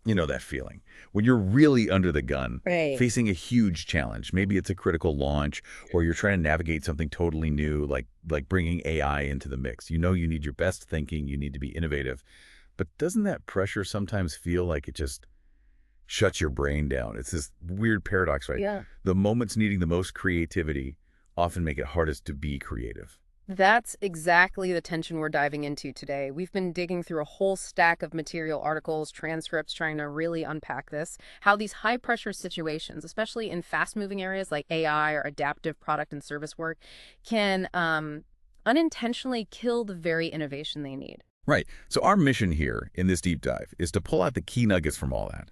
You know that feeling. When you're really under the gun, Right. facing a huge challenge, maybe it's a critical launch, or you're trying to navigate something totally new, like bringing AI into the mix. You know you need your best thinking, you need to be innovative. But doesn't that pressure sometimes feel like it just shuts your brain down? It's this weird paradox, right? Yeah. The moments needing the most creativity often make it hardest to be creative. That's exactly the tension we're diving into today. We've been digging through a whole stack of material, articles, transcripts, trying to really unpack this. How these high pressure situations, especially in fast moving areas like AI or adaptive product and service work, can unintentionally kill the very innovation they need. Right. So our mission here in this deep dive is to pull out the key nuggets from all that.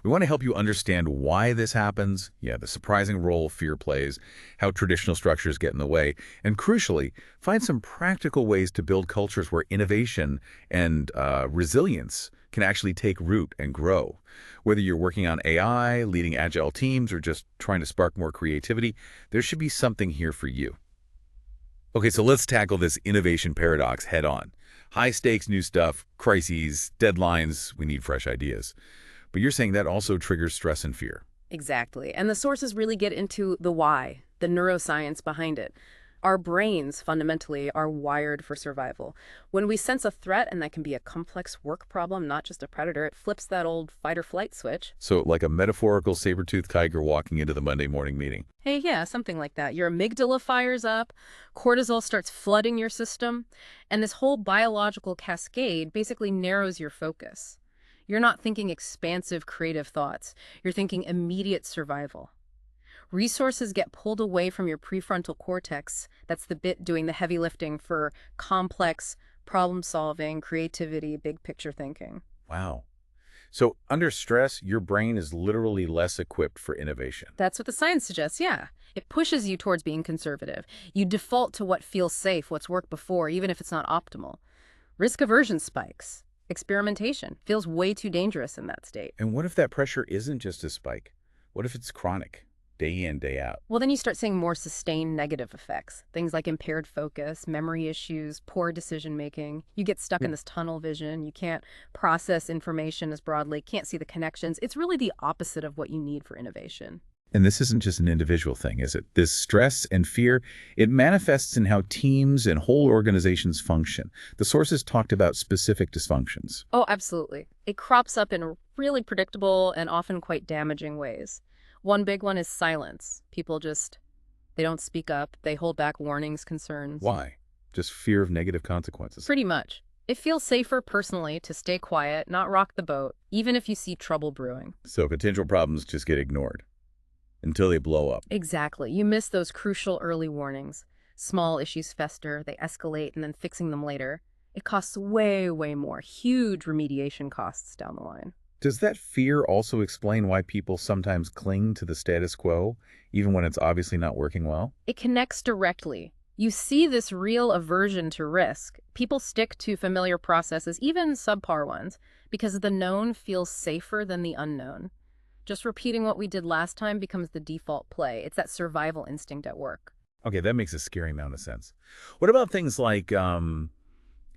We want to help you understand why this happens, yeah, the surprising role fear plays, how traditional structures get in the way, and crucially, find some practical ways to build cultures where innovation and resilience can actually take root and grow. Whether you're working on AI, leading agile teams, or just trying to spark more creativity, there should be something here for you. Okay, so let's tackle this innovation paradox head on. High stakes new stuff, crises, deadlines, we need fresh ideas. But you're saying that also triggers stress and fear. Exactly. And the sources really get into the why, the neuroscience behind it. Our brains fundamentally are wired for survival. When we sense a threat, and that can be a complex work problem, not just a predator, it flips that old fight or flight switch. So like a metaphorical saber-toothed tiger walking into the Monday morning meeting. Hey, yeah, something like that. Your amygdala fires up, cortisol starts flooding your system, and this whole biological cascade basically narrows your focus. You're not thinking expansive, creative thoughts. You're thinking immediate survival. Resources get pulled away from your prefrontal cortex. That's the bit doing the heavy lifting for complex problem solving, creativity, big picture thinking. Wow. So under stress, your brain is literally less equipped for innovation. That's what the science suggests, yeah. It pushes you towards being conservative. You default to what feels safe, what's worked before, even if it's not optimal. Risk aversion spikes. Experimentation feels way too dangerous in that state. And what if that pressure isn't just a spike? What if it's chronic, day in, day out? Well, then you start seeing more sustained negative effects. Things like impaired focus, memory issues, poor decision making. You get stuck in this tunnel vision. You can't process information as broadly, can't see the connections. It's really the opposite of what you need for innovation. And this isn't just an individual thing, is it? This stress and fear, it manifests in how teams and whole organizations function. The sources talked about specific dysfunctions. Oh, absolutely. It crops up in really predictable and often quite damaging ways. One big one is silence. People just, they don't speak up. They hold back warnings, concerns. Why? Just fear of negative consequences. Pretty much. It feels safer personally to stay quiet, not rock the boat, even if you see trouble brewing. So potential problems just get ignored until they blow up. Exactly. You miss those crucial early warnings. Small issues fester, they escalate, and then fixing them later. It costs way, way more. Huge remediation costs down the line. Does that fear also explain why people sometimes cling to the status quo, even when it's obviously not working well? It connects directly. You see this real aversion to risk. People stick to familiar processes, even subpar ones, because the known feels safer than the unknown. Just repeating what we did last time becomes the default play. It's that survival instinct at work. Okay, that makes a scary amount of sense. What about things like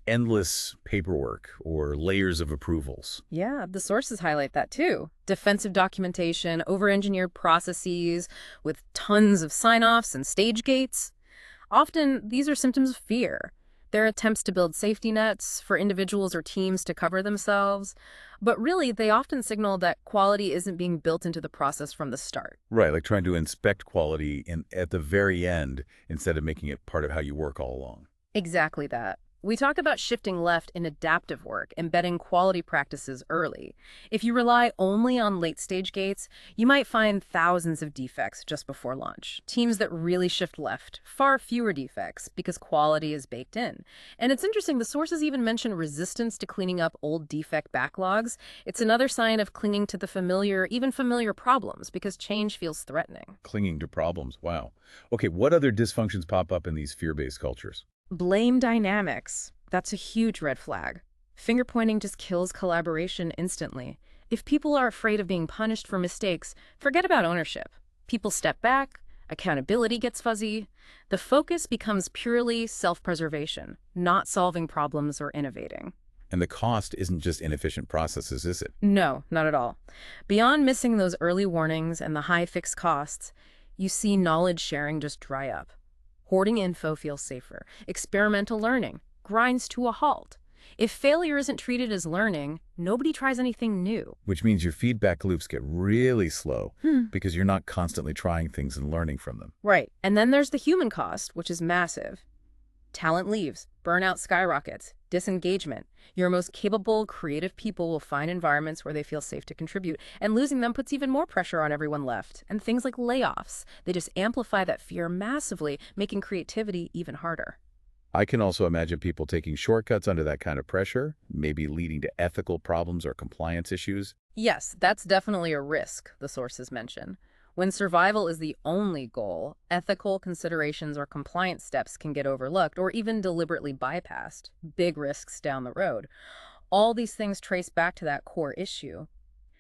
endless paperwork or layers of approvals? Yeah, the sources highlight that too. Defensive documentation, over-engineered processes with tons of sign-offs and stage gates. Often, these are symptoms of fear. They're attempts to build safety nets for individuals or teams to cover themselves. But really, they often signal that quality isn't being built into the process from the start. Right, like trying to inspect quality at the very end instead of making it part of how you work all along. Exactly that. We talk about shifting left in adaptive work, embedding quality practices early. If you rely only on late-stage gates, you might find thousands of defects just before launch. Teams that really shift left, far fewer defects because quality is baked in. And it's interesting, the sources even mention resistance to cleaning up old defect backlogs. It's another sign of clinging to the familiar, even familiar problems, because change feels threatening. Clinging to problems, wow. Okay, what other dysfunctions pop up in these fear-based cultures? Blame dynamics. That's a huge red flag. Finger pointing just kills collaboration instantly. If people are afraid of being punished for mistakes, forget about ownership. People step back, accountability gets fuzzy. The focus becomes purely self-preservation, not solving problems or innovating. And the cost isn't just inefficient processes, is it? No, not at all. Beyond missing those early warnings and the high fixed costs, you see knowledge sharing just dry up. Hoarding info feels safer. Experimental learning grinds to a halt. If failure isn't treated as learning, nobody tries anything new. Which means your feedback loops get really slow Hmm. because you're not constantly trying things and learning from them. Right. And then there's the human cost, which is massive. Talent leaves, burnout skyrockets, disengagement. Your most capable, creative people will find environments where they feel safe to contribute, and losing them puts even more pressure on everyone left. And things like layoffs, they just amplify that fear massively, making creativity even harder. I can also imagine people taking shortcuts under that kind of pressure, maybe leading to ethical problems or compliance issues. Yes, that's definitely a risk, the sources mention. When survival is the only goal, ethical considerations or compliance steps can get overlooked or even deliberately bypassed. Big risks down the road. All these things trace back to that core issue.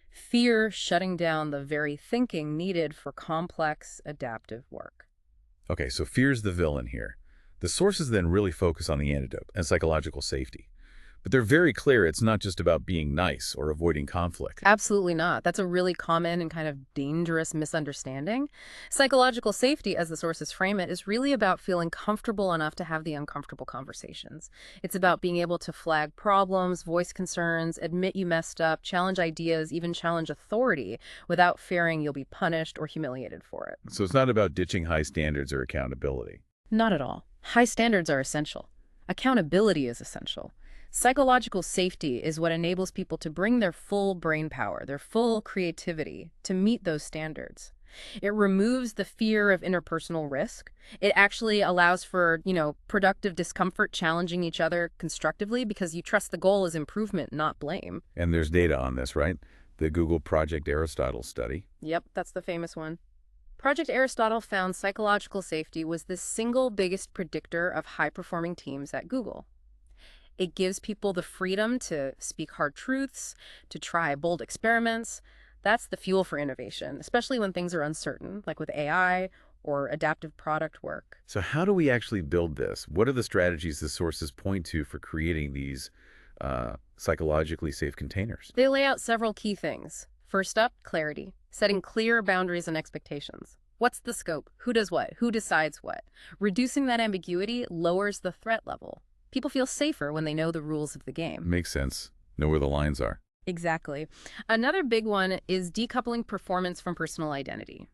Fear shutting down the very thinking needed for complex, adaptive work. Okay, so fear's the villain here. The sources then really focus on the antidote and psychological safety. But they're very clear it's not just about being nice or avoiding conflict. Absolutely not. That's a really common and kind of dangerous misunderstanding. Psychological safety, as the sources frame it, is really about feeling comfortable enough to have the uncomfortable conversations. It's about being able to flag problems, voice concerns, admit you messed up, challenge ideas, even challenge authority without fearing you'll be punished or humiliated for it. So it's not about ditching high standards or accountability. Not at all. High standards are essential. Accountability is essential. Psychological safety is what enables people to bring their full brain power, their full creativity, to meet those standards. It removes the fear of interpersonal risk. It actually allows for, productive discomfort, challenging each other constructively because you trust the goal is improvement, not blame. And there's data on this, right? The Google Project Aristotle study. Yep, that's the famous one. Project Aristotle found psychological safety was the single biggest predictor of high-performing teams at Google. It gives people the freedom to speak hard truths, to try bold experiments. That's the fuel for innovation, especially when things are uncertain, like with AI or adaptive product work. So how do we actually build this? What are the strategies the sources point to for creating these psychologically safe containers? They lay out several key things. First up, clarity, setting clear boundaries and expectations. What's the scope? Who does what? Who decides what? Reducing that ambiguity lowers the threat level. People feel safer when they know the rules of the game. Makes sense. Know where the lines are. Exactly. Another big one is decoupling performance from personal identity.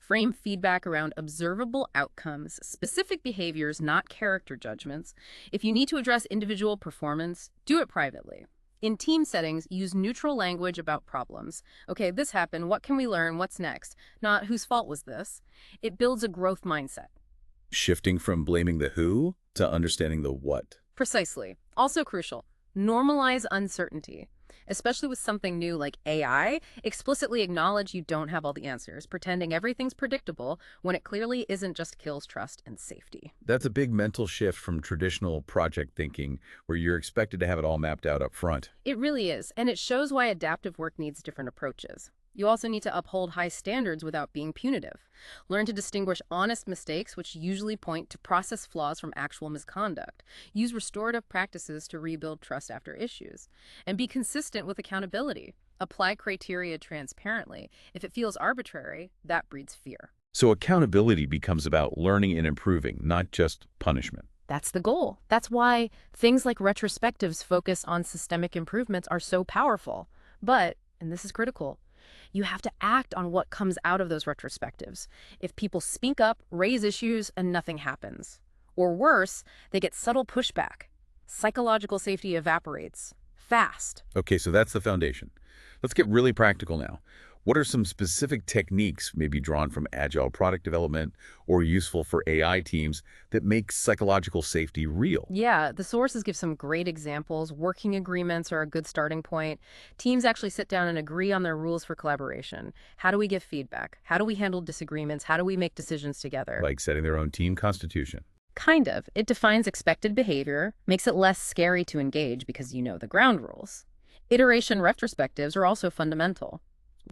Frame feedback around observable outcomes, specific behaviors, not character judgments. If you need to address individual performance, do it privately. In team settings, use neutral language about problems. Okay, this happened. What can we learn? What's next? Not whose fault was this? It builds a growth mindset. Shifting from blaming the who to understanding the what. Precisely. Also crucial, normalize uncertainty. Especially with something new like AI, explicitly acknowledge you don't have all the answers, pretending everything's predictable when it clearly isn't just kills trust and safety. That's a big mental shift from traditional project thinking where you're expected to have it all mapped out up front. It really is, and it shows why adaptive work needs different approaches. You also need to uphold high standards without being punitive. Learn to distinguish honest mistakes, which usually point to process flaws, from actual misconduct. Use restorative practices to rebuild trust after issues. And be consistent with accountability. Apply criteria transparently. If it feels arbitrary, that breeds fear. So accountability becomes about learning and improving, not just punishment. That's the goal. That's why things like retrospectives focus on systemic improvements are so powerful. But, and this is critical, you have to act on what comes out of those retrospectives. If people speak up, raise issues, and nothing happens. Or worse, they get subtle pushback. Psychological safety evaporates. Fast. Okay, so that's the foundation. Let's get really practical now. What are some specific techniques, maybe drawn from agile product development or useful for AI teams, that make psychological safety real? Yeah, the sources give some great examples. Working agreements are a good starting point. Teams actually sit down and agree on their rules for collaboration. How do we give feedback? How do we handle disagreements? How do we make decisions together? Like setting their own team constitution. Kind of. It defines expected behavior, makes it less scary to engage because you know the ground rules. Iteration retrospectives are also fundamental.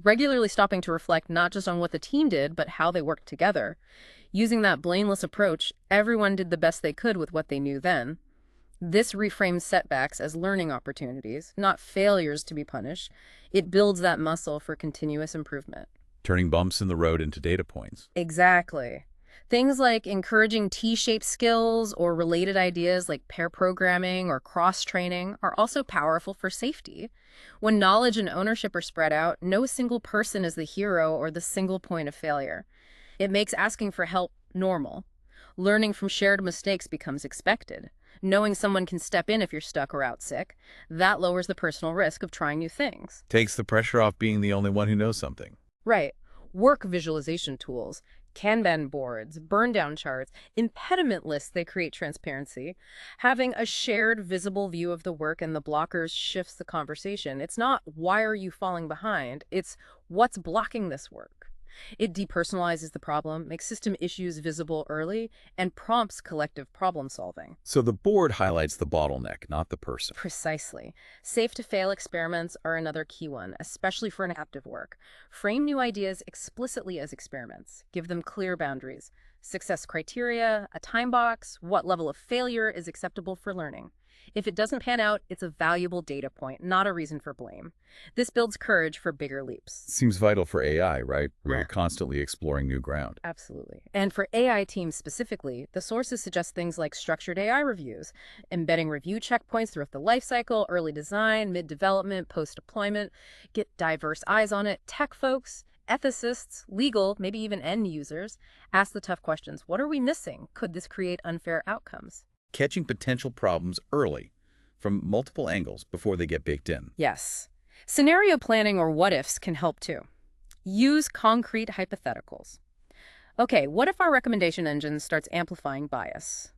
Regularly stopping to reflect not just on what the team did, but how they worked together. Using that blameless approach, everyone did the best they could with what they knew then. This reframes setbacks as learning opportunities, not failures to be punished. It builds that muscle for continuous improvement. Turning bumps in the road into data points. Exactly. Things like encouraging T-shaped skills or related ideas like pair programming or cross-training are also powerful for safety. When knowledge and ownership are spread out, no single person is the hero or the single point of failure. It makes asking for help normal. Learning from shared mistakes becomes expected. Knowing someone can step in if you're stuck or out sick, that lowers the personal risk of trying new things. Takes the pressure off being the only one who knows something. Right. Work visualization tools, Kanban boards, burn-down charts, impediment lists, they create transparency. Having a shared visible view of the work and the blockers shifts the conversation. It's not, why are you falling behind? It's, what's blocking this work? It depersonalizes the problem, makes system issues visible early, and prompts collective problem solving. So the board highlights the bottleneck, not the person. Precisely. Safe-to-fail experiments are another key one, especially for adaptive work. Frame new ideas explicitly as experiments. Give them clear boundaries. Success criteria, a time box, what level of failure is acceptable for learning. If it doesn't pan out, it's a valuable data point, not a reason for blame. This builds courage for bigger leaps. Seems vital for AI, right? We're constantly exploring new ground. Absolutely. And for AI teams specifically, the sources suggest things like structured AI reviews, embedding review checkpoints throughout the lifecycle, early design, mid-development, post-deployment, get diverse eyes on it. Tech folks, ethicists, legal, maybe even end users, ask the tough questions. What are we missing? Could this create unfair outcomes? Catching potential problems early from multiple angles before they get baked in. Yes. Scenario planning or what-ifs can help too. Use concrete hypotheticals. Okay, what if our recommendation engine starts amplifying bias?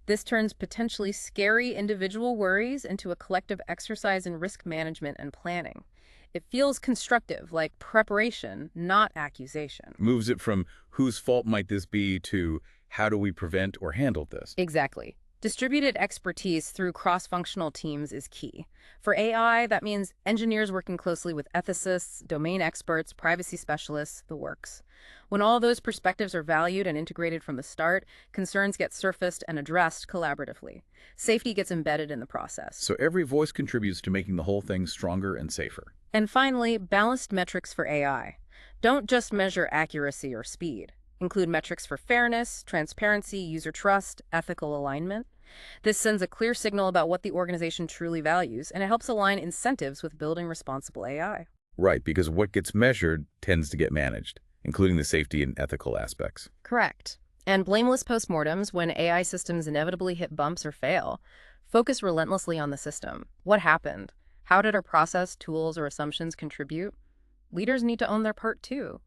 This turns potentially scary individual worries into a collective exercise in risk management and planning. It feels constructive, like preparation, not accusation. Moves it from whose fault might this be to how do we prevent or handle this? Exactly. Distributed expertise through cross-functional teams is key. For AI, that means engineers working closely with ethicists, domain experts, privacy specialists, the works. When all those perspectives are valued and integrated from the start, concerns get surfaced and addressed collaboratively. Safety gets embedded in the process. So every voice contributes to making the whole thing stronger and safer. And finally, balanced metrics for AI. Don't just measure accuracy or speed. Include metrics for fairness, transparency, user trust, ethical alignment. This sends a clear signal about what the organization truly values, and it helps align incentives with building responsible AI. Right, because what gets measured tends to get managed, including the safety and ethical aspects. Correct. And blameless postmortems, when AI systems inevitably hit bumps or fail, focus relentlessly on the system. What happened? How did our process, tools, or assumptions contribute? Leaders need to own their part too.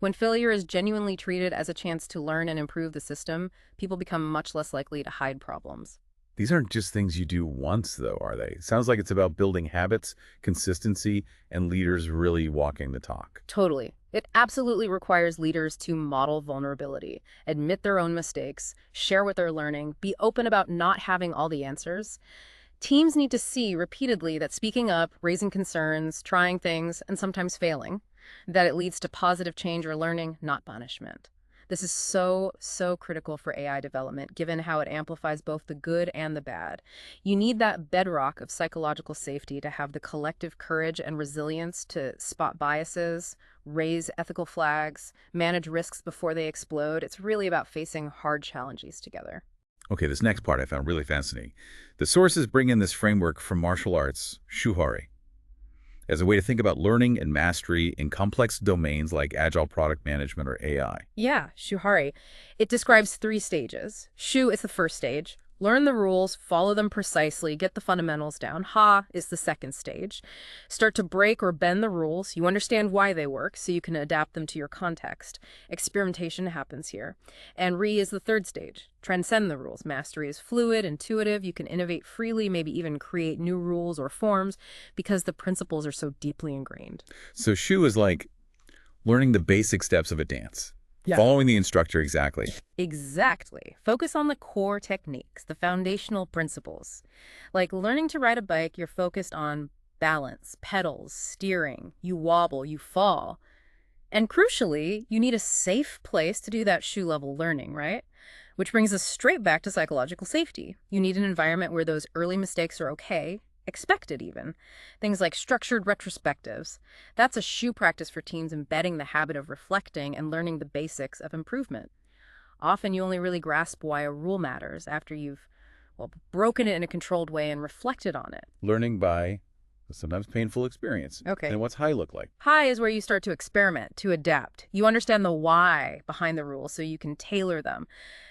When failure is genuinely treated as a chance to learn and improve the system, people become much less likely to hide problems. These aren't just things you do once, though, are they? Sounds like it's about building habits, consistency, and leaders really walking the talk. Totally. It absolutely requires leaders to model vulnerability, admit their own mistakes, share what they're learning, be open about not having all the answers. Teams need to see repeatedly that speaking up, raising concerns, trying things, and sometimes failing, that it leads to positive change or learning, not punishment. This is so critical for AI development, given how it amplifies both the good and the bad. You need that bedrock of psychological safety to have the collective courage and resilience to spot biases, raise ethical flags, manage risks before they explode. It's really about facing hard challenges together. Okay, this next part I found really fascinating. The sources bring in this framework from martial arts, shuhari, as a way to think about learning and mastery in complex domains like agile product management or AI. Yeah, Shuhari. It describes 3 stages. Shu is the first stage. Learn the rules, follow them precisely, get the fundamentals down. Ha is the second stage. Start to break or bend the rules. You understand why they work, so you can adapt them to your context. Experimentation happens here. And Ri is the third stage. Transcend the rules. Mastery is fluid, intuitive. You can innovate freely, maybe even create new rules or forms because the principles are so deeply ingrained. So Shu is like learning the basic steps of a dance. Yeah. Following the instructor exactly. Exactly. Focus on the core techniques, the foundational principles. Like learning to ride a bike, you're focused on balance, pedals, steering. You wobble, you fall. And crucially, you need a safe place to do that shoe-level learning, right? Which brings us straight back to psychological safety. You need an environment where those early mistakes are okay, expected even. Things like structured retrospectives. That's a shoe practice for teams embedding the habit of reflecting and learning the basics of improvement. Often you only really grasp why a rule matters after you've, well, broken it in a controlled way and reflected on it. Learning by a sometimes painful experience. Okay. And what's high look like? High is where you start to experiment, to adapt. You understand the why behind the rules so you can tailor them.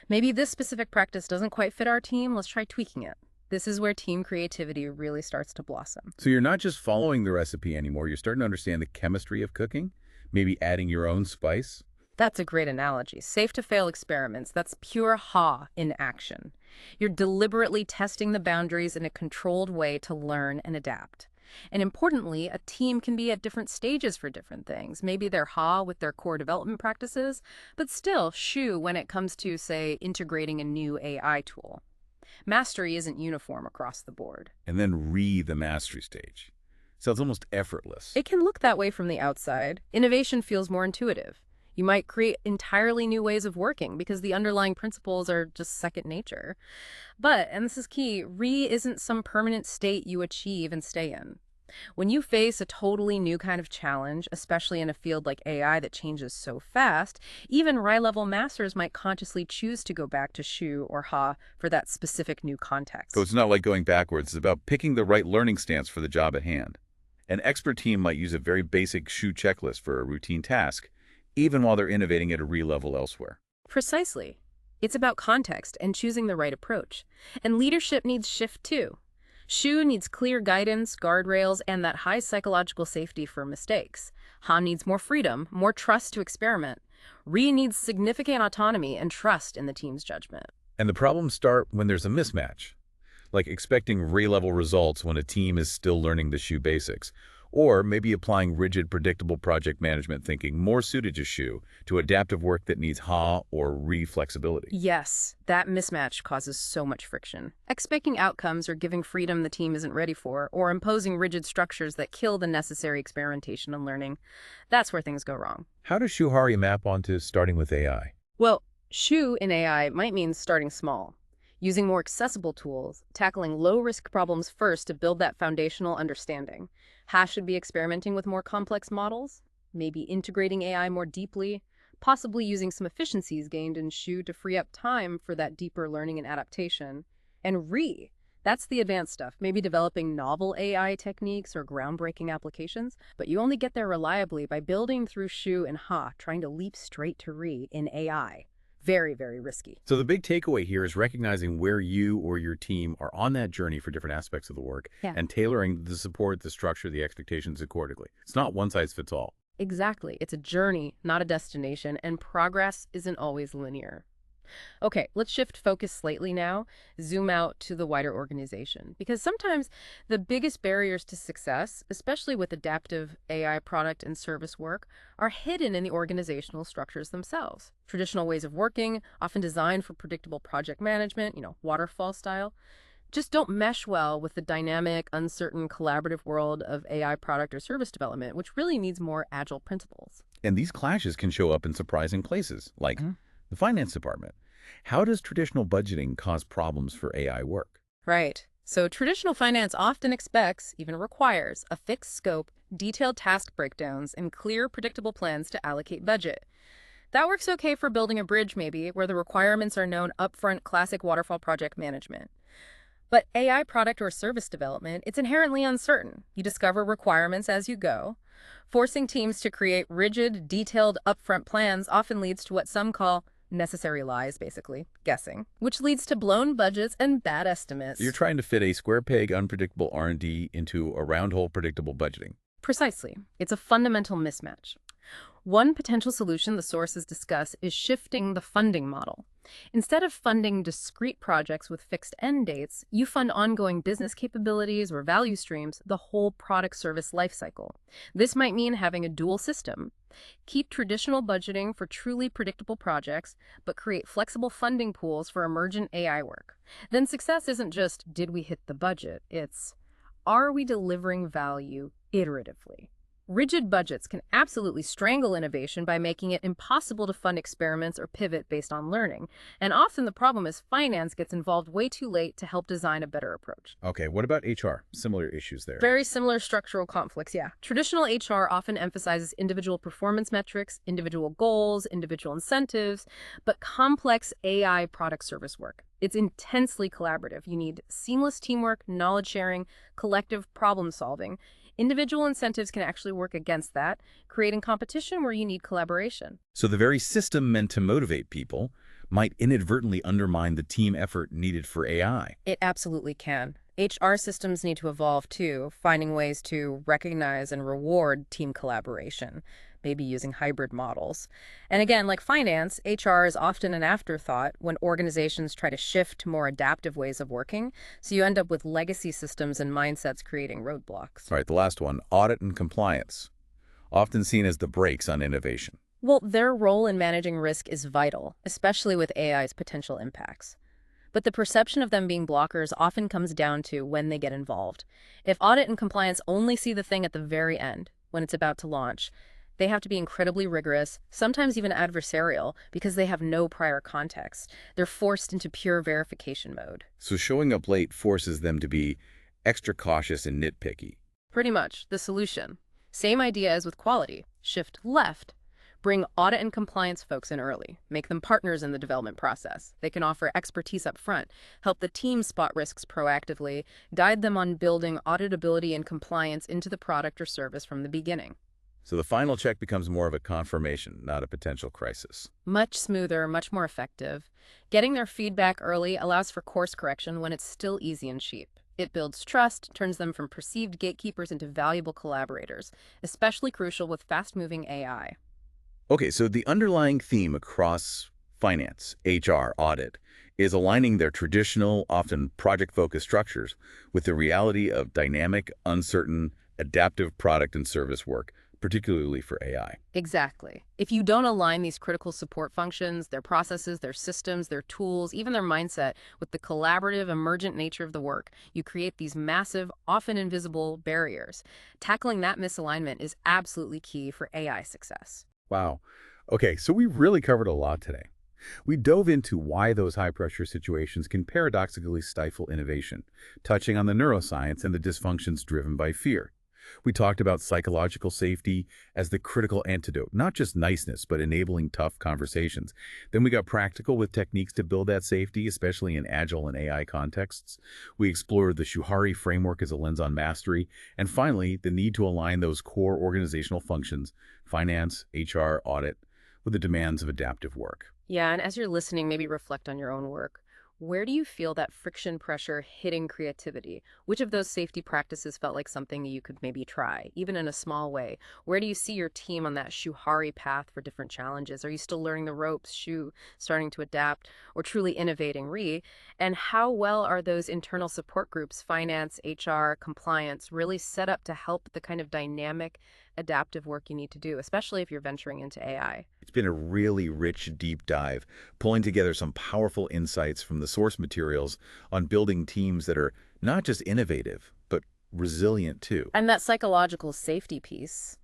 Maybe this specific practice doesn't quite fit our team. Let's try tweaking it. This is where team creativity really starts to blossom. So you're not just following the recipe anymore. You're starting to understand the chemistry of cooking, maybe adding your own spice. That's a great analogy. Safe to fail experiments. That's pure ha in action. You're deliberately testing the boundaries in a controlled way to learn and adapt. And importantly, a team can be at different stages for different things. Maybe they're ha with their core development practices, but still shu when it comes to, say, integrating a new AI tool. Mastery isn't uniform across the board. And then the mastery stage. So it's almost effortless. It can look that way from the outside. Innovation feels more intuitive. You might create entirely new ways of working because the underlying principles are just second nature. But, and this is key, isn't some permanent state you achieve and stay in. When you face a totally new kind of challenge, especially in a field like AI that changes so fast, even level masters might consciously choose to go back to shu or ha for that specific new context. So it's not like going backwards. It's about picking the right learning stance for the job at hand. An expert team might use a very basic shu checklist for a routine task, even while they're innovating at a level elsewhere. Precisely. It's about context and choosing the right approach. And leadership needs shift too. Shu needs clear guidance, guardrails, and that high psychological safety for mistakes. Ha needs more freedom, more trust to experiment. Needs significant autonomy and trust in the team's judgment. And the problems start when there's a mismatch, like expecting level results when a team is still learning the shu basics, or maybe applying rigid, predictable project management thinking more suited to shu to adaptive work that needs ha or flexibility. Yes, that mismatch causes so much friction. Expecting outcomes or giving freedom the team isn't ready for, or imposing rigid structures that kill the necessary experimentation and learning. That's where things go wrong. How does shu map onto starting with AI? Well, shu in AI might mean starting small. Using more accessible tools, tackling low-risk problems first to build that foundational understanding. Ha should be experimenting with more complex models, maybe integrating AI more deeply, possibly using some efficiencies gained in shu to free up time for that deeper learning and adaptation. And that's the advanced stuff, maybe developing novel AI techniques or groundbreaking applications, but you only get there reliably by building through shu and ha, trying to leap straight to in AI. Very, very risky. So the big takeaway here is recognizing where you or your team are on that journey for different aspects of the work and tailoring the support, the structure, the expectations accordingly. It's not one size fits all. Exactly. It's a journey, not a destination, and progress isn't always linear. Okay, let's shift focus slightly now, zoom out to the wider organization. Because sometimes the biggest barriers to success, especially with adaptive AI product and service work, are hidden in the organizational structures themselves. Traditional ways of working, often designed for predictable project management, waterfall style, just don't mesh well with the dynamic, uncertain, collaborative world of AI product or service development, which really needs more agile principles. And these clashes can show up in surprising places, like the finance department. How does traditional budgeting cause problems for AI work? Right. So traditional finance often expects, even requires, a fixed scope, detailed task breakdowns, and clear, predictable plans to allocate budget. That works okay for building a bridge, maybe, where the requirements are known upfront, classic waterfall project management. But AI product or service development, it's inherently uncertain. You discover requirements as you go. Forcing teams to create rigid, detailed, upfront plans often leads to what some call necessary lies, basically, guessing, which leads to blown budgets and bad estimates. You're trying to fit a square peg, unpredictable R&D into a round hole, predictable budgeting. Precisely. It's a fundamental mismatch. One potential solution the sources discuss is shifting the funding model. Instead of funding discrete projects with fixed end dates, you fund ongoing business capabilities or value streams, the whole product service lifecycle. This might mean having a dual system. Keep traditional budgeting for truly predictable projects, but create flexible funding pools for emergent AI work. Then success isn't just, did we hit the budget? It's, are we delivering value iteratively? Rigid budgets can absolutely strangle innovation by making it impossible to fund experiments or pivot based on learning. And often the problem is finance gets involved way too late to help design a better approach. Okay, what about HR? Similar issues there. Very similar structural conflicts, yeah. Traditional HR often emphasizes individual performance metrics, individual goals, individual incentives, but complex AI product service work. It's intensely collaborative. You need seamless teamwork, knowledge sharing, collective problem solving. Individual incentives can actually work against that, creating competition where you need collaboration. So the very system meant to motivate people might inadvertently undermine the team effort needed for AI. It absolutely can. HR systems need to evolve too, finding ways to recognize and reward team collaboration, maybe using hybrid models. And again, like finance, HR is often an afterthought when organizations try to shift to more adaptive ways of working, so you end up with legacy systems and mindsets creating roadblocks. All right, the last one, audit and compliance, often seen as the brakes on innovation. Well, their role in managing risk is vital, especially with AI's potential impacts. But the perception of them being blockers often comes down to when they get involved. If audit and compliance only see the thing at the very end, when it's about to launch, they have to be incredibly rigorous, sometimes even adversarial, because they have no prior context. They're forced into pure verification mode. So showing up late forces them to be extra cautious and nitpicky. Pretty much the solution. Same idea as with quality. Shift left. Bring audit and compliance folks in early. Make them partners in the development process. They can offer expertise up front, help the team spot risks proactively, guide them on building auditability and compliance into the product or service from the beginning. So the final check becomes more of a confirmation, not a potential crisis. Much smoother, much more effective. Getting their feedback early allows for course correction when it's still easy and cheap. It builds trust, turns them from perceived gatekeepers into valuable collaborators, especially crucial with fast-moving AI. Okay, so the underlying theme across finance, HR, audit, is aligning their traditional, often project-focused structures with the reality of dynamic, uncertain, adaptive product and service work, particularly for AI. Exactly. If you don't align these critical support functions, their processes, their systems, their tools, even their mindset with the collaborative, emergent nature of the work, you create these massive, often invisible barriers. Tackling that misalignment is absolutely key for AI success. Wow. Okay, so we really covered a lot today. We dove into why those high-pressure situations can paradoxically stifle innovation, touching on the neuroscience and the dysfunctions driven by fear. We talked about psychological safety as the critical antidote, not just niceness, but enabling tough conversations. Then we got practical with techniques to build that safety, especially in agile and AI contexts. We explored the Shuhari framework as a lens on mastery. And finally, the need to align those core organizational functions, finance, HR, audit, with the demands of adaptive work. Yeah, and as you're listening, maybe reflect on your own work. Where do you feel that friction pressure hitting creativity? Which of those safety practices felt like something you could maybe try, even in a small way? Where do you see your team on that Shuhari path for different challenges? Are you still learning the ropes, starting to adapt, or truly innovating, And how well are those internal support groups, finance, HR, compliance, really set up to help the kind of dynamic, adaptive work you need to do, especially if you're venturing into AI? It's been a really rich, deep dive, pulling together some powerful insights from the source materials on building teams that are not just innovative, but resilient too. And that psychological safety piece,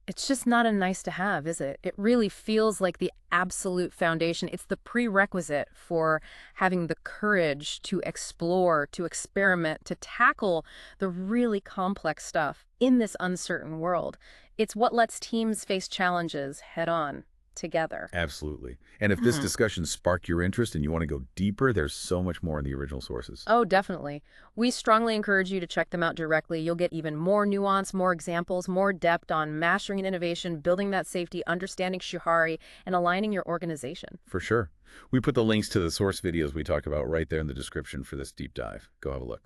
it's just not a nice to have, is it? It really feels like the absolute foundation. It's the prerequisite for having the courage to explore, to experiment, to tackle the really complex stuff in this uncertain world. It's what lets teams face challenges head on together. Absolutely. And if this discussion sparked your interest and you want to go deeper, there's so much more in the original sources. Oh, definitely. We strongly encourage you to check them out directly. You'll get even more nuance, more examples, more depth on mastering and innovation, building that safety, understanding Shuhari, and aligning your organization. For sure. We put the links to the source videos we talked about right there in the description for this deep dive. Go have a look.